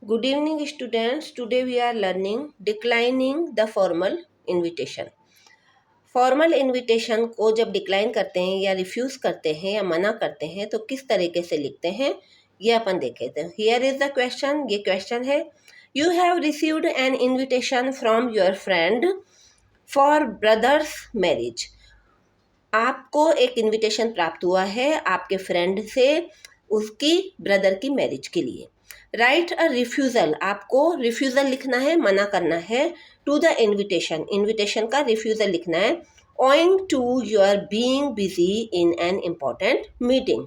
Good evening students. Today we are learning declining the formal invitation. Formal invitation को जब decline करते हैं या रिफ्यूज करते हैं या मना करते हैं तो किस तरीके से लिखते हैं ये अपन देखे थे. Here is the question. ये क्वेश्चन है, you have received an invitation from your friend for brothers marriage. आपको एक इनविटेशन प्राप्त हुआ है आपके फ्रेंड से उसकी ब्रदर की मैरिज के लिए. Write a refusal. आपको रिफ्यूज़ल लिखना है, मना करना है. To the invitation. इन्विटेशन का रिफ्यूज़ल लिखना है. Owing to your being busy in an important meeting.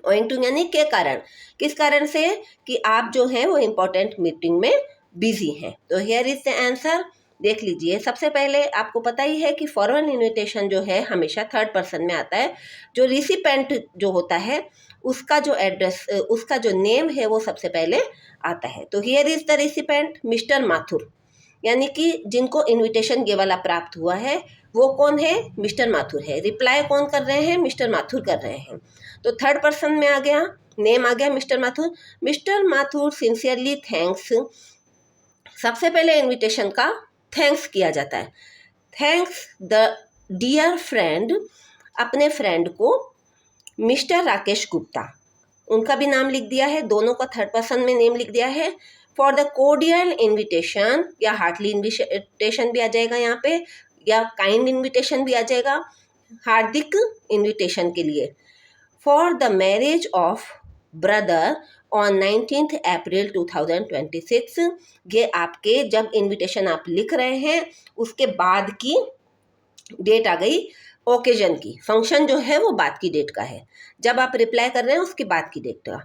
Owing to यानी के कारण. किस कारण से? कि आप जो है वो इम्पॉर्टेंट मीटिंग में बिजी हैं. तो हियर इज द आंसर. देख लीजिए. सबसे पहले आपको पता ही है कि फॉर्मल इन्विटेशन जो है हमेशा थर्ड पर्सन में आता है. जो रिसिपेंट जो होता है उसका जो एड्रेस, उसका जो नेम है वो सबसे पहले आता है. तो here is the recipient mister Mathur. यानी कि जिनको इनविटेशन ये वाला प्राप्त हुआ है वो कौन है? मिस्टर माथुर है. रिप्लाई कौन कर रहे हैं? मिस्टर माथुर कर रहे हैं. तो थर्ड पर्सन में आ गया, नेम आ गया mister Mathur. Mister Mathur sincerely thanks. सबसे पहले इनविटेशन का थैंक्स किया जाता है. Thanks the dear friend. अपने फ्रेंड को मिस्टर राकेश गुप्ता, उनका भी नाम लिख दिया है. दोनों का थर्ड पर्सन में नेम लिख दिया है. फॉर द कोर्डियल इन्विटेशन या हार्टली इन्विटेशन भी आ जाएगा यहाँ पे, या काइंड इन्विटेशन भी आ जाएगा. हार्दिक इन्विटेशन के लिए. For the marriage of brother on 19 अप्रैल 2026. ये आपके जब इन्विटेशन आप लिख रहे हैं उसके बाद की डेट आ गई ओकेजन की. फंक्शन जो है वो बाद की डेट का है. जब आप रिप्लाई कर रहे हैं उसके बाद की डेट का.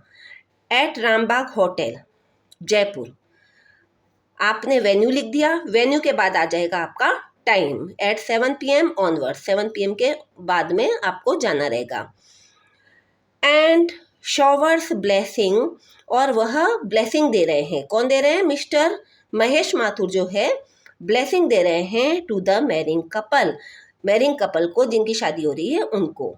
At Rambagh hotel Jaipur. आपने वेन्यू लिख दिया. वेन्यू के बाद आ जाएगा आपका time. At 7 PM onward. 7 PM के बाद में आपको जाना रहेगा. And showers blessing. और वह ब्लेसिंग दे रहे हैं. कौन दे रहे हैं? मिस्टर महेश माथुर जो है ब्लेसिंग दे रहे हैं to the marrying couple. Marrying couple को, जिनकी शादी हो रही है उनको.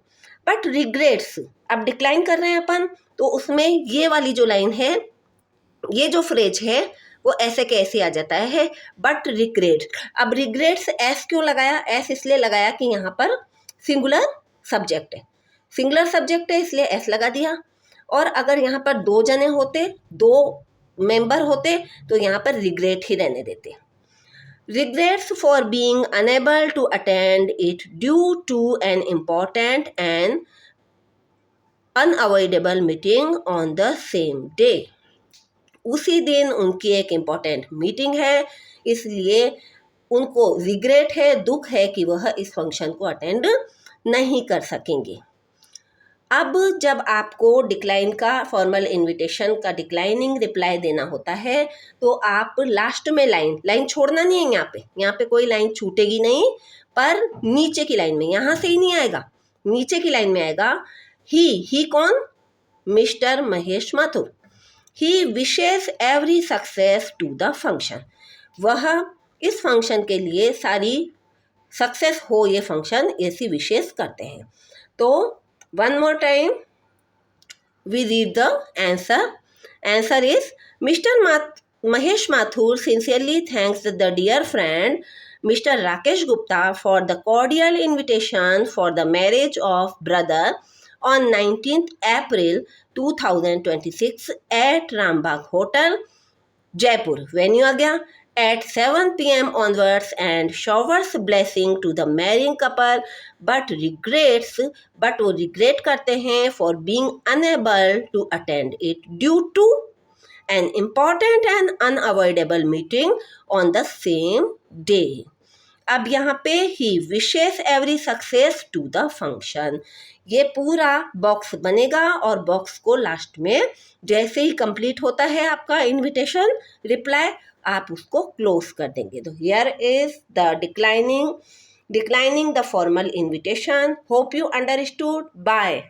But regrets. अब डिक्लाइन कर रहे हैं अपन, तो उसमें ये वाली जो लाइन है, ये जो फ्रेज है वो ऐसे के ऐसे आ जाता है. But regrets. अब रिग्रेट्स एस क्यों लगाया? एस इसलिए लगाया कि यहाँ पर सिंगुलर सब्जेक्ट है. सिंगुलर सब्जेक्ट है इसलिए एस लगा दिया. और अगर यहाँ पर दो जने होते, दो मेंबर होते, तो यहाँ पर रिग्रेट ही रहने देते. Regrets for being unable to attend it due to an important and unavoidable meeting on the same day. उसी दिन उनकी एक इम्पॉर्टेंट मीटिंग है, इसलिए उनको रिग्रेट है, दुख है कि वह इस फंक्शन को अटेंड नहीं कर सकेंगे. अब जब आपको डिक्लाइन का, फॉर्मल इनविटेशन का डिक्लाइनिंग रिप्लाई देना होता है तो आप लास्ट में लाइन छोड़ना नहीं है. यहाँ पे कोई लाइन छूटेगी नहीं, पर नीचे की लाइन में, यहाँ से ही नहीं आएगा, नीचे की लाइन में आएगा. ही कौन? Mister Mahesh Mathur. He wishes every success to the function. वह इस फंक्शन के लिए सारी सक्सेस हो, ये फंक्शन ऐसी विशेष करते हैं. तो one more time we read the answer. Answer is Mr. Mahesh Mathur sincerely thanks the dear friend Mr. Rakesh Gupta for the cordial invitation for the marriage of brother on 19th April 2026 at Rambagh Hotel Jaipur. Venue आ गया at 7 PM onwards and showers blessing to the marrying couple but वो regret करते हैं for being unable to attend it due to an important and unavoidable meeting on the same day. अब यहाँ पे ही wishes every success to the function. ये पूरा box बनेगा और बॉक्स को लास्ट में जैसे ही कंप्लीट होता है आपका इनविटेशन रिप्लाई, आप उसको क्लोज कर देंगे. तो here is the declining the formal invitation. Hope you understood. Bye.